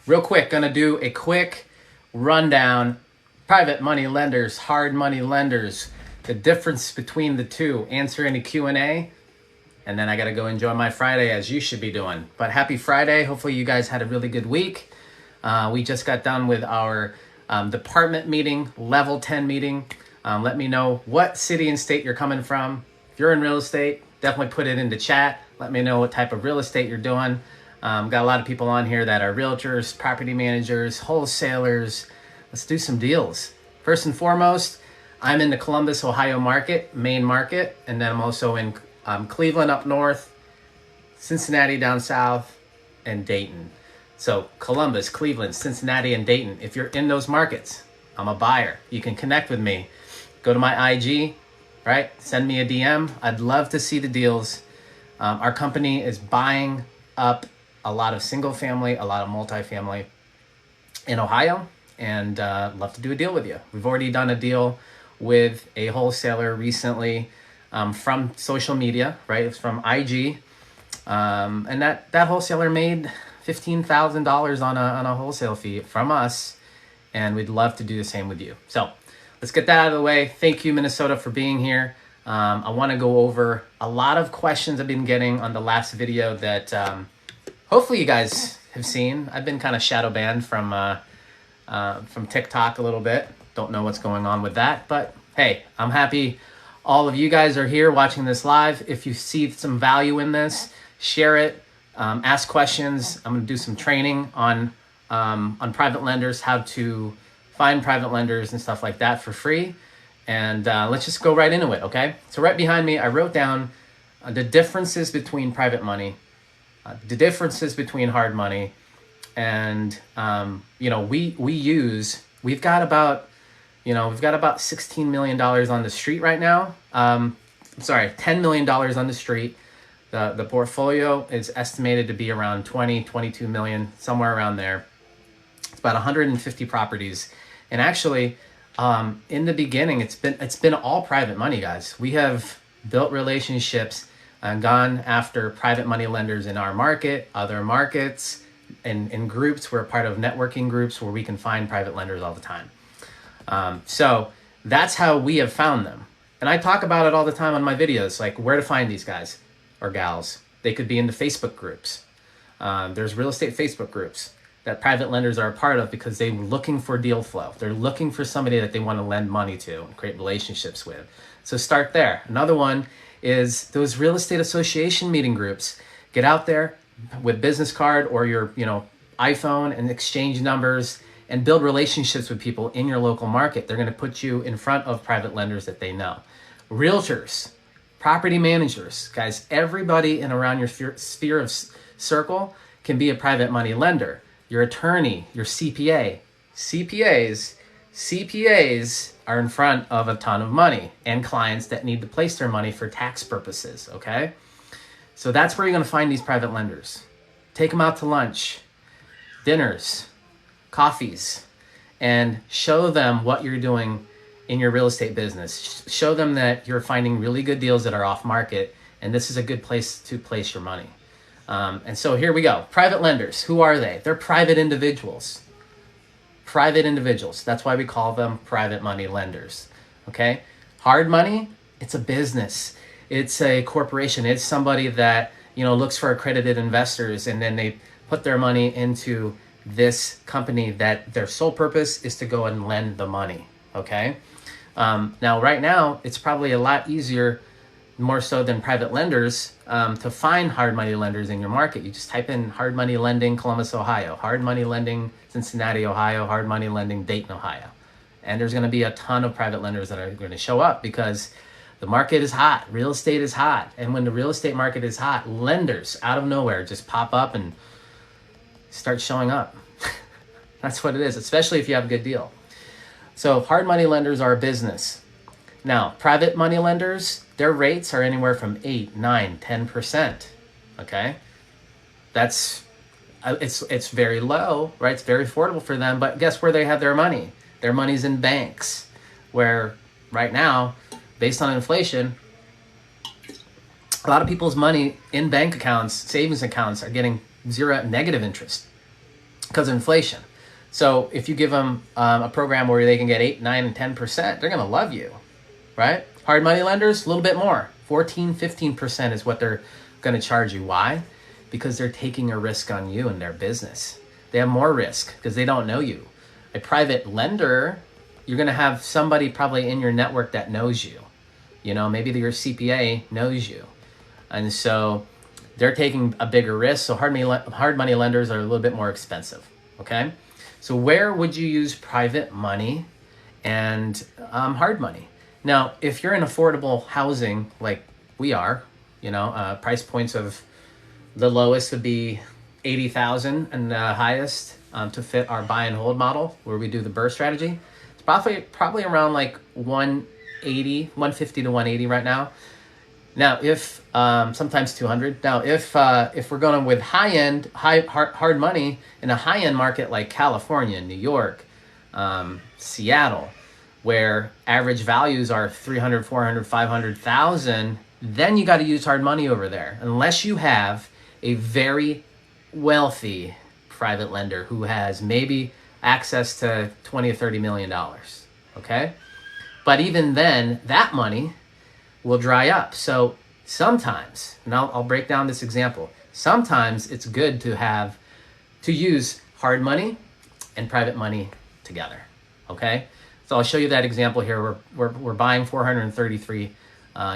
Real quick, gonna do a quick rundown. Private money lenders, hard money lenders, the difference between the two, answer any Q&A, and then I gotta go enjoy my Friday as you should be doing. But happy Friday. Hopefully you guys had a really good week. We just got done with our department meeting, level 10 meeting. Let me know what city and state you're coming from. If you're in real estate, definitely put it into chat. Let me know what type of real estate you're doing. Got a lot of people on here that are realtors, property managers, wholesalers. Let's do some deals. First and foremost, I'm in the Columbus, Ohio market, main market, and then I'm also in Cleveland up north, Cincinnati down south, and Dayton. So Columbus, Cleveland, Cincinnati, and Dayton. If you're in those markets, I'm a buyer. You can connect with me. Go to my IG, right? Send me a DM. I'd love to see the deals. Our company is buying up a lot of single family, a lot of multifamily in Ohio, and love to do a deal with you. We've already done a deal with a wholesaler recently from social media, right? It's from IG. And that wholesaler made $15,000 on a wholesale fee from us, and we'd love to do the same with you. So let's get that out of the way. Thank you, Minnesota, for being here. I want to go over a lot of questions I've been getting on the last video that hopefully you guys have seen. I've been kind of shadow banned from TikTok a little bit. Don't know what's going on with that, but hey, I'm happy all of you guys are here watching this live. If you see some value in this, share it, ask questions. I'm going to do some training on private lenders, how to find private lenders and stuff like that for free. And let's just go right into it, okay? So right behind me, I wrote down the differences between private money, the differences between hard money, and we've got about $16 million on the street right now. $10 million on the street. The portfolio is estimated to be around 22 million, somewhere around there. It's about 150 properties. And actually, in the beginning, it's been all private money, guys. We have built relationships and gone after private money lenders in our market, other markets, and in groups. We're a part of networking groups where we can find private lenders all the time. So that's how we have found them. And I talk about it all the time on my videos, like where to find these guys or gals. They could be in the Facebook groups. There's real estate Facebook groups that private lenders are a part of because they're looking for deal flow. They're looking for somebody that they want to lend money to and create relationships with. So start there. Another one is those real estate association meeting groups. Get out there with business card or your iPhone and exchange numbers and build relationships with people in your local market. They're going to put you in front of private lenders that they know. Realtors, property managers, guys, everybody in around your sphere of circle can be a private money lender. Your attorney, your CPA. CPAs are in front of a ton of money and clients that need to place their money for tax purposes, okay? So that's where you're going to find these private lenders. Take them out to lunch, dinners, coffees, and show them what you're doing in your real estate business. Show them that you're finding really good deals that are off market, and this is a good place to place your money. And so here we go. Private lenders, who are they? They're private individuals. Private individuals. That's why we call them private money lenders. Okay? Hard money, it's a business. It's a corporation. It's somebody that, looks for accredited investors, and then they put their money into this company that their sole purpose is to go and lend the money. Okay? Now, right now, it's probably a lot easier, more so than private lenders, to find hard money lenders in your market. You just type in hard money lending Columbus, Ohio, hard money lending Cincinnati, Ohio, hard money lending Dayton, Ohio. And there's going to be a ton of private lenders that are going to show up because the market is hot. Real estate is hot. And when the real estate market is hot, lenders out of nowhere just pop up and start showing up. That's what it is, especially if you have a good deal. So hard money lenders are a business. Now, private money lenders, their rates are anywhere from 8, 9, 10%. Okay? That's, it's very low, right? It's very affordable for them, but guess where they have their money? Their money's in banks, where right now, based on inflation, a lot of people's money in bank accounts, savings accounts, are getting negative interest. because of inflation. So if you give them a program where they can get 8, 9, and 10%, they're going to love you, right? Hard money lenders, a little bit more. 14, 15% is what they're going to charge you. Why? Because they're taking a risk on you and their business. They have more risk because they don't know you. A private lender, you're going to have somebody probably in your network that knows you. You know, maybe your CPA knows you. And so they're taking a bigger risk. So hard money lenders are a little bit more expensive, okay? So where would you use private money and hard money? Now, if you're in affordable housing like we are, you know, price points of the lowest would be 80,000 and the highest to fit our buy and hold model where we do the burst strategy. It's probably around like 150 to 180 right now. Now, if sometimes 200. Now, if we're going with hard money in a high-end market like California, New York, Seattle, where average values are 300, 400, 500,000, then you got to use hard money over there, unless you have a very wealthy private lender who has maybe access to 20 or 30 million dollars. Okay, but even then, that money will dry up. So sometimes, and I'll break down this example. Sometimes it's good to use hard money and private money together. Okay, so I'll show you that example here. We're buying 433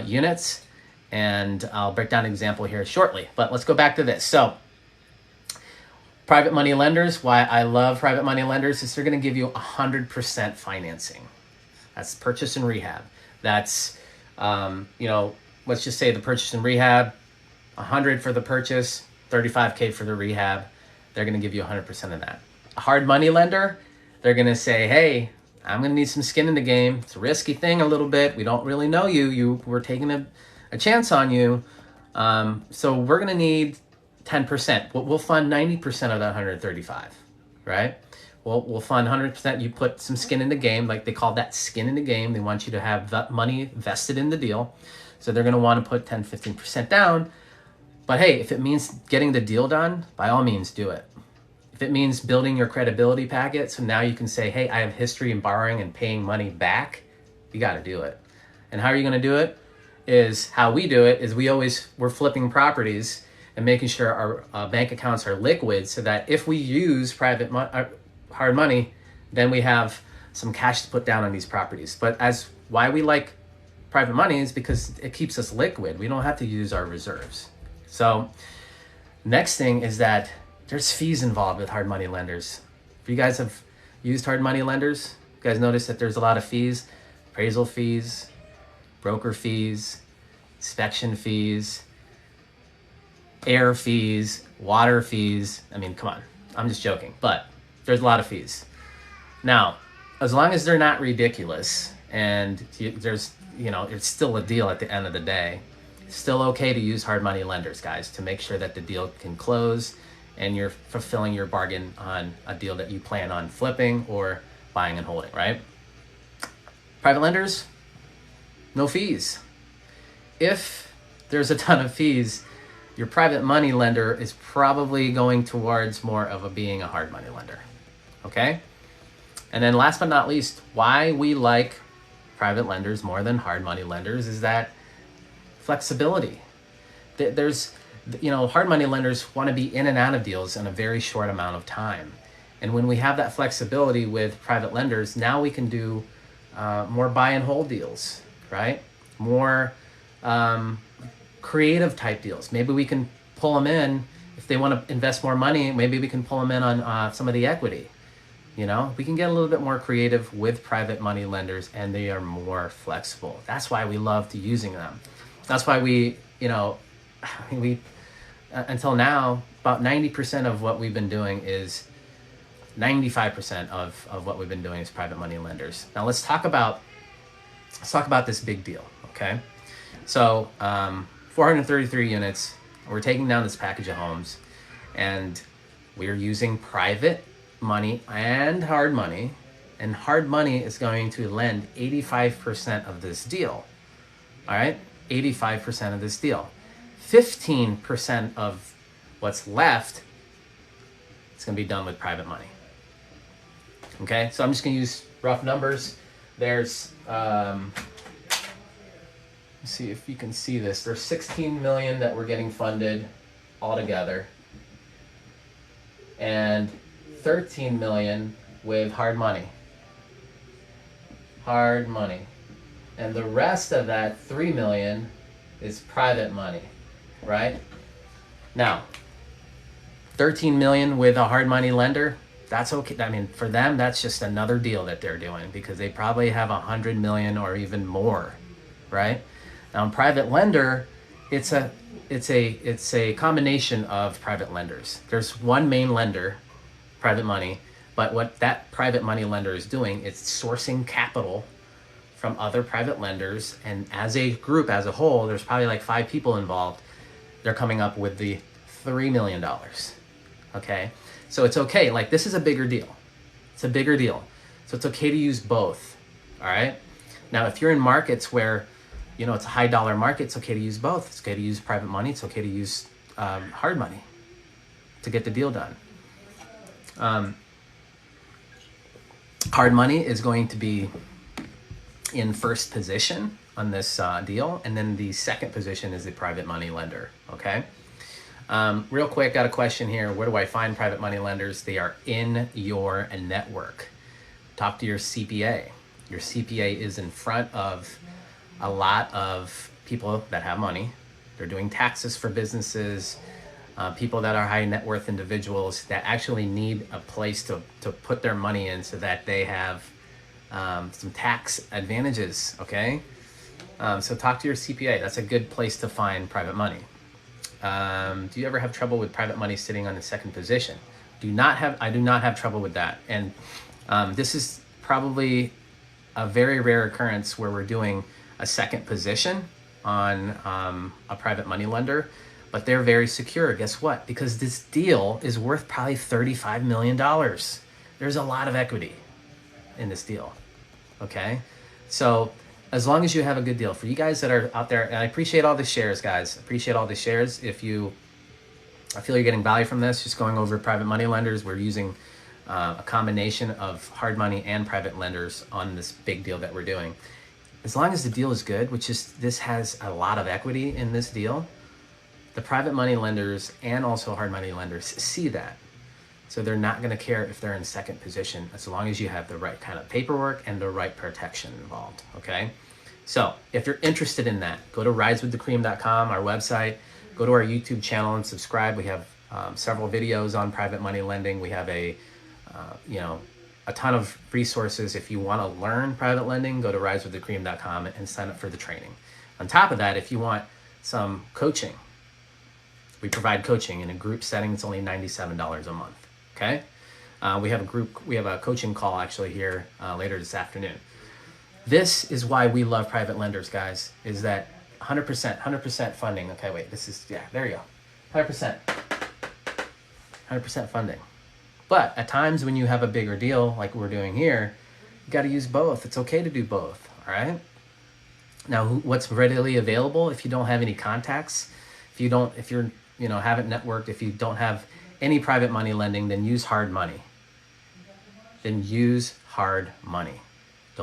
units, and I'll break down an example here shortly. But let's go back to this. So private money lenders, why I love private money lenders is they're going to give you 100% financing. That's purchase and rehab. That's let's just say the purchase and rehab, 100 for the purchase, 35K for the rehab. They're going to give you 100% of that. A hard money lender, they're going to say, hey, I'm going to need some skin in the game. It's a risky thing a little bit. We don't really know you. We're taking a chance on you. So we're going to need 10%. We'll fund 90% of that 135, right? We'll fund 100%. You put some skin in the game, like they call that skin in the game. They want you to have that money vested in the deal. So they're going to want to put 10, 15% down. But hey, if it means getting the deal done, by all means do it. If it means building your credibility packet, so now you can say, hey, I have history in borrowing and paying money back, you got to do it. And how are you going to do it? Is how we do it is we're flipping properties and making sure our bank accounts are liquid so that if we use hard money, then we have some cash to put down on these properties. But why we like private money is because it keeps us liquid. We don't have to use our reserves. So next thing is that there's fees involved with hard money lenders. If you guys have used hard money lenders, you guys notice that there's a lot of fees: appraisal fees, broker fees, inspection fees, air fees, water fees. I mean, come on, I'm just joking, but there's a lot of fees. Now, as long as they're not ridiculous and there's, it's still a deal at the end of the day, it's still okay to use hard money lenders, guys, to make sure that the deal can close and you're fulfilling your bargain on a deal that you plan on flipping or buying and holding, right? Private lenders, no fees. If there's a ton of fees, your private money lender is probably going towards more of being a hard money lender, okay? And then last but not least, why we like private lenders more than hard money lenders is that flexibility. There's, hard money lenders want to be in and out of deals in a very short amount of time. And when we have that flexibility with private lenders, now we can do more buy and hold deals, right? More creative type deals. Maybe we can pull them in if they want to invest more money. Maybe we can pull them in on some of the equity. We can get a little bit more creative with private money lenders, and they are more flexible. That's why we love to using them. That's why we until now, about 90% of what we've been doing is 95% of what we've been doing is private money lenders. Now let's talk about this big deal, okay? So 433 units, we're taking down this package of homes, and we're using private money and hard money, and hard money is going to lend 85% of this deal. All right, 85% of this deal. 15% of what's left it's going to be done with private money. Okay, so I'm just going to use rough numbers. There's, let's see if you can see this. There's 16 million that we're getting funded altogether, and 13 million with hard money. Hard money. And the rest of that 3 million is private money, right? Now, 13 million with a hard money lender, that's okay. I mean, for them, that's just another deal that they're doing because they probably have 100 million or even more, right? Now, in private lender, it's a combination of private lenders. There's one main lender, private money, but what that private money lender is doing, it's sourcing capital from other private lenders, and as a group, as a whole, there's probably like 5 people involved. They're coming up with the $3 million. Okay, so it's okay. Like, this is a bigger deal. It's a bigger deal. So it's okay to use both. All right. Now, if you're in markets where, you know, it's a high dollar market, it's okay to use both. It's okay to use private money. It's okay to use hard money to get the deal done. Hard money is going to be in first position on this deal, and then the second position is the private money lender. Okay. Real quick, got a question here. Where do I find private money lenders? They are in your network. Talk to your CPA. Your CPA is in front of a lot of people that have money. They're doing taxes for businesses, people that are high net worth individuals that actually need a place to put their money in so that they have some tax advantages, okay? So talk to your CPA. That's a good place to find private money. Do you ever have trouble with private money sitting on the second position? I do not have trouble with that. And this is probably a very rare occurrence where we're doing a second position on a private money lender, but they're very secure. Guess what? Because this deal is worth probably $35 million. There's a lot of equity in this deal. Okay, so as long as you have a good deal, for you guys that are out there, and I appreciate all the shares, guys. Appreciate all the shares. I feel you're getting value from this, just going over private money lenders. We're using a combination of hard money and private lenders on this big deal that we're doing. As long as the deal is good, which is, this has a lot of equity in this deal, the private money lenders and also hard money lenders see that. So they're not going to care if they're in second position as long as you have the right kind of paperwork and the right protection involved, okay? So if you're interested in that, go to risewiththecream.com, our website, go to our YouTube channel and subscribe. We have several videos on private money lending. We have a ton of resources. If you want to learn private lending, go to risewiththecream.com and sign up for the training. On top of that, if you want some coaching, we provide coaching in a group setting. It's only $97 a month. Okay. We have a coaching call actually here later this afternoon. This is why we love private lenders, guys, is that 100% funding. Okay, wait, there you go. 100% funding. But at times when you have a bigger deal like we're doing here, you got to use both. It's okay to do both. All right. Now, what's readily available if you don't have any contacts, if you're haven't networked, if you don't have any private money lending, then use hard money. Don't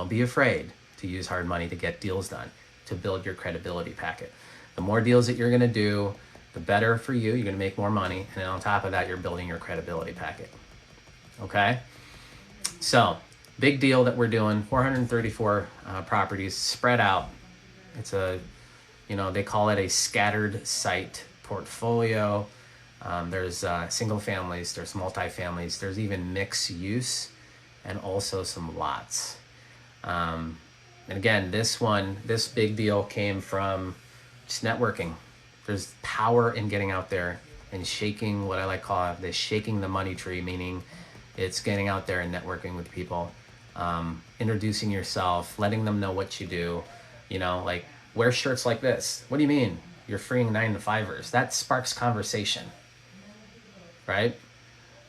be afraid to use hard money to get deals done, to build your credibility packet. The more deals that you're going to do, the better for you. You're going to make more money. And then on top of that, you're building your credibility packet. Okay? So, big deal that we're doing, 434 properties spread out. It's they call it a scattered site portfolio. There's single families, there's multifamilies, there's even mixed use, and also some lots. And again, this big deal came from just networking. There's power in getting out there and shaking, what I like to call it, shaking the money tree, meaning it's getting out there and networking with people, introducing yourself, letting them know what you do, like wear shirts like this. What do you mean? You're freeing 9-to-5ers. That sparks conversation. Right?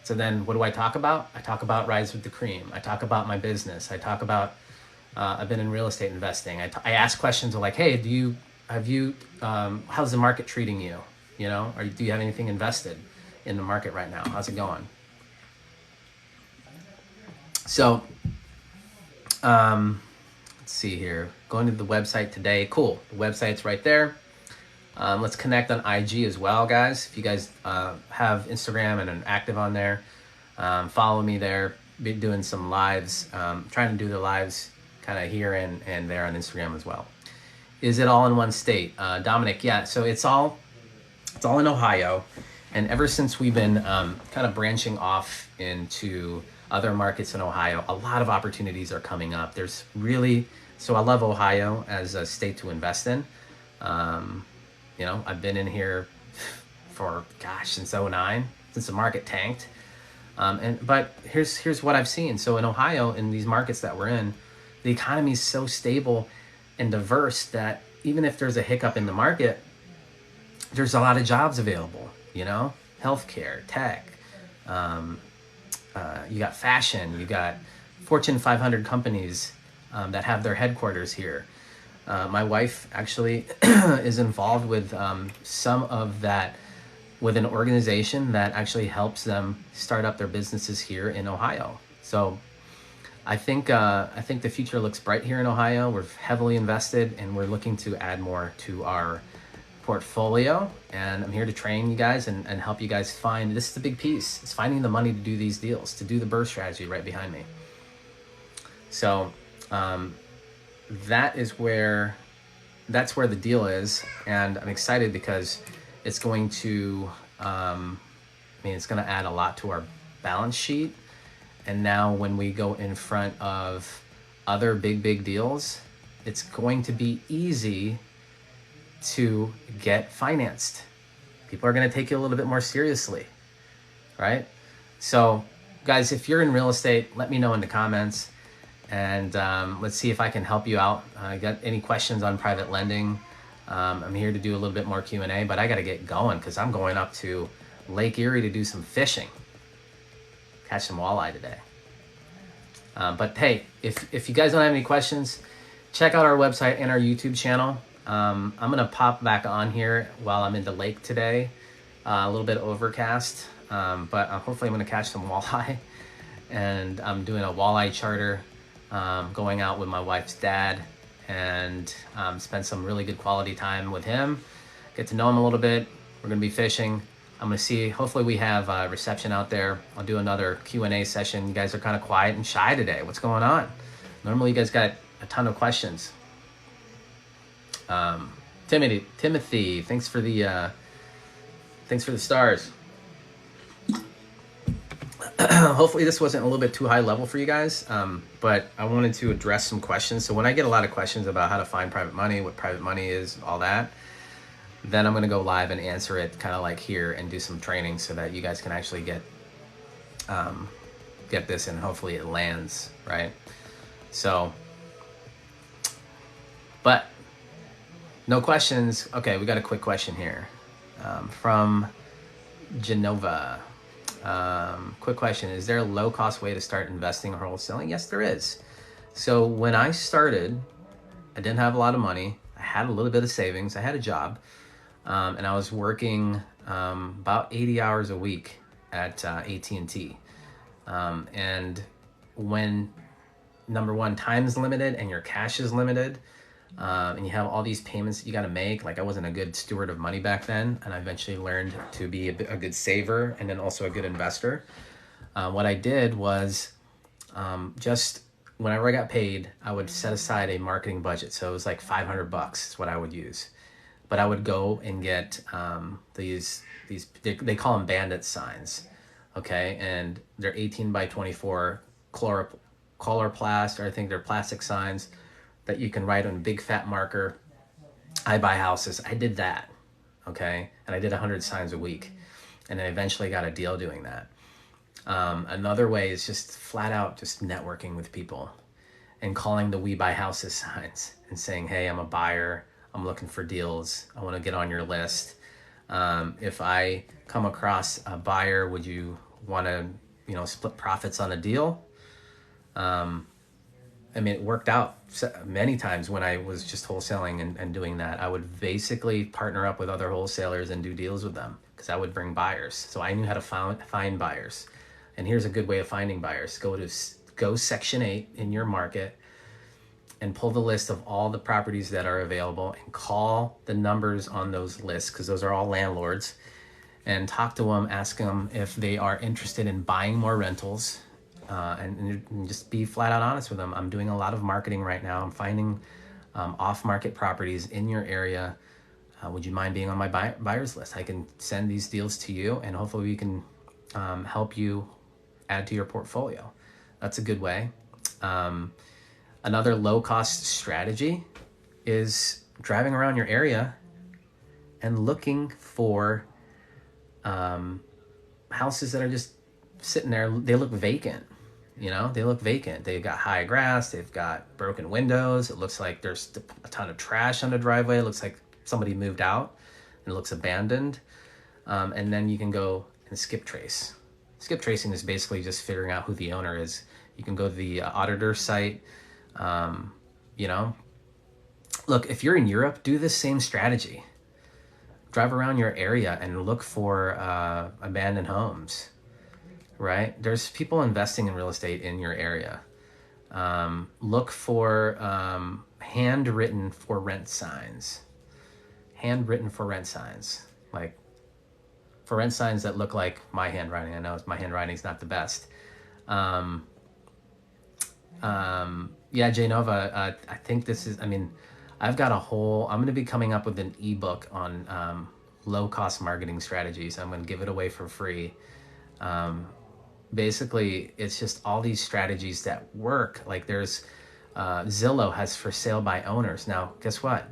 So then what do I talk about? I talk about Rise with the Cream. I talk about my business. I talk about, I've been in real estate investing. I ask questions like, hey, how's the market treating you? Or do you have anything invested in the market right now? How's it going? So, let's see here. Going to the website today. Cool. The website's right there. Let's connect on IG as well, guys. If you guys have Instagram and are active on there, follow me there. Be doing some lives. Trying to do the lives kind of here and there on Instagram as well. Is it all in one state? Dominic, yeah. So it's all in Ohio. And ever since we've been kind of branching off into other markets in Ohio, a lot of opportunities are coming up. There's really, so I love Ohio as a state to invest in. You know, I've been in here for, gosh, since '09, since the market tanked. But here's what I've seen. So in Ohio, in these markets that we're in, the economy is so stable and diverse that even if there's a hiccup in the market, there's a lot of jobs available, you know, healthcare, tech, you got fashion, you got Fortune 500 companies that have their headquarters here. My wife actually is involved with some of that, with an organization that actually helps them start up their businesses here in Ohio. So I think the future looks bright here in Ohio. We're heavily invested and we're looking to add more to our portfolio. And I'm here to train you guys and help you guys find, this is the big piece. It's finding the money to do these deals, to do the burst strategy right behind me. So that's where the deal is. And I'm excited because it's going to, it's going to add a lot to our balance sheet. And now when we go in front of other big deals, it's going to be easy to get financed. People are going to take you a little bit more seriously, right? So guys, if you're in real estate, let me know in the comments, and let's see if I can help you out. Got any questions on private lending? I'm here to do a little bit more Q&A, but I got to get going because I'm going up to Lake Erie to do some fishing. Catch some walleye today. But hey, if you guys don't have any questions, check out our website and our YouTube channel. I'm going to pop back on here while I'm in the lake today. A little bit overcast, but hopefully I'm going to catch some walleye. And I'm doing a walleye charter, going out with my wife's dad and spend some really good quality time with him. Get to know him a little bit. We're going to be fishing. I'm going to see, hopefully we have reception out there. I'll do another Q&A session. You guys are kind of quiet and shy today. What's going on? Normally you guys got a ton of questions. Timothy, thanks for the stars. Hopefully this wasn't a little bit too high level for you guys, but I wanted to address some questions. So when I get a lot of questions about how to find private money, what private money is, all that, then I'm going to go live and answer it kind of like here and do some training so that you guys can actually get this and hopefully it lands, right? So, but no questions. Okay, we got a quick question here from Genova. Quick question. Is there a low-cost way to start investing or wholesaling? Yes, there is. So when I started, I didn't have a lot of money. I had a little bit of savings. I had a job. And I was working about 80 hours a week at AT&T. And when, number one, time is limited and your cash is limited, and you have all these payments that you got to make, like I wasn't a good steward of money back then, and I eventually learned to be a good saver and then also a good investor. What I did was just whenever I got paid, I would set aside a marketing budget. So it was like $500 is what I would use. But I would go and get these they call them bandit signs, okay? And they're 18 by 24 chloroplast, or I think they're plastic signs that you can write on a big fat marker. I buy houses. I did that, okay? And I did 100 signs a week. And I eventually got a deal doing that. Another way is just flat out just networking with people and calling the We Buy Houses signs and saying, hey, I'm a buyer. I'm looking for deals. I want to get on your list. If I come across a buyer, would you want to, split profits on a deal? It worked out many times when I was just wholesaling and doing that. I would basically partner up with other wholesalers and do deals with them because I would bring buyers. So I knew how to find buyers. And here's a good way of finding buyers. Go to go Section 8 in your market and pull the list of all the properties that are available and call the numbers on those lists, because those are all landlords, and talk to them, ask them if they are interested in buying more rentals, and just be flat out honest with them. I'm doing a lot of marketing right now. I'm finding off-market properties in your area. Would you mind being on my buyers list? I can send these deals to you, and hopefully we can help you add to your portfolio. That's a good way. Another low-cost strategy is driving around your area and looking for houses that are just sitting there. They look vacant. They look vacant. They've got high grass. They've got broken windows. It looks like there's a ton of trash on the driveway. It looks like somebody moved out and it looks abandoned. And then you can go and skip trace. Skip tracing is basically just figuring out who the owner is. You can go to the auditor site. Look, if you're in Europe, do the same strategy. Drive around your area and look for abandoned homes, right? There's people investing in real estate in your area. Look for handwritten for rent signs. Handwritten for rent signs. Like for rent signs that look like my handwriting. I know my handwriting's not the best. Yeah, J Nova, I think this is, I've got I'm going to be coming up with an ebook on low-cost marketing strategies. I'm going to give it away for free. Basically, it's just all these strategies that work. Like there's, Zillow has for sale by owners. Now, guess what?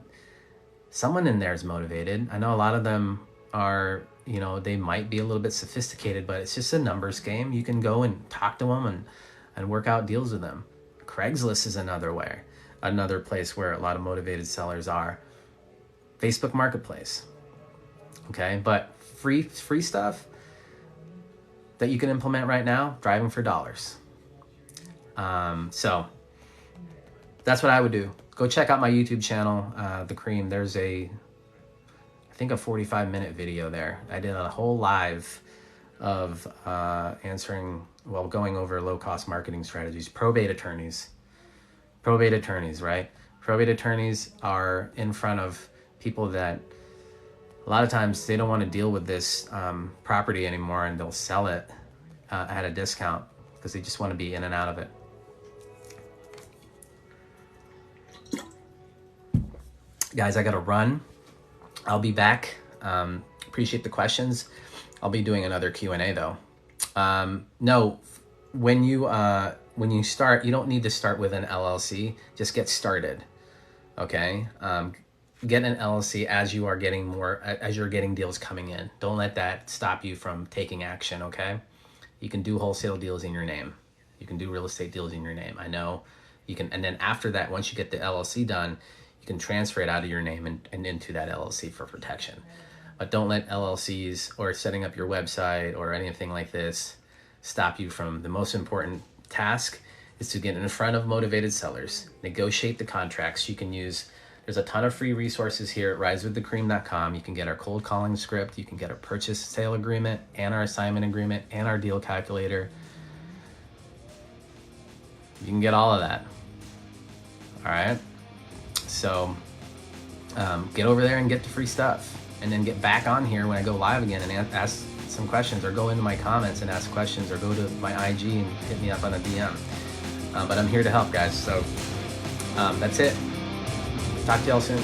Someone in there is motivated. I know a lot of them are, they might be a little bit sophisticated, but it's just a numbers game. You can go and talk to them and work out deals with them. Craigslist is another place where a lot of motivated sellers are. Facebook Marketplace. Okay, but free stuff that you can implement right now, driving for dollars. So that's what I would do. Go check out my YouTube channel, The Cream. There's I think a 45-minute video there. I did a whole live of going over low-cost marketing strategies. Probate attorneys, right? Probate attorneys are in front of people that a lot of times they don't want to deal with this property anymore, and they'll sell it at a discount because they just want to be in and out of it. Guys, I got to run. I'll be back. Appreciate the questions. I'll be doing another Q&A though. No, when you start, you don't need to start with an LLC. Just get started. Okay. Get an LLC as you're getting deals coming in. Don't let that stop you from taking action. Okay. You can do wholesale deals in your name. You can do real estate deals in your name. I know you can. And then after that, once you get the LLC done, you can transfer it out of your name and into that LLC for protection. But don't let LLCs or setting up your website or anything like this stop you from the most important task is to get in front of motivated sellers, negotiate the contracts. There's a ton of free resources here at risewiththecream.com. You can get our cold calling script. You can get our purchase sale agreement and our assignment agreement and our deal calculator. You can get all of that. All right. So get over there and get the free stuff, and then get back on here when I go live again and ask some questions, or go into my comments and ask questions, or go to my IG and hit me up on a DM. But I'm here to help, guys. So that's it. Talk to y'all soon.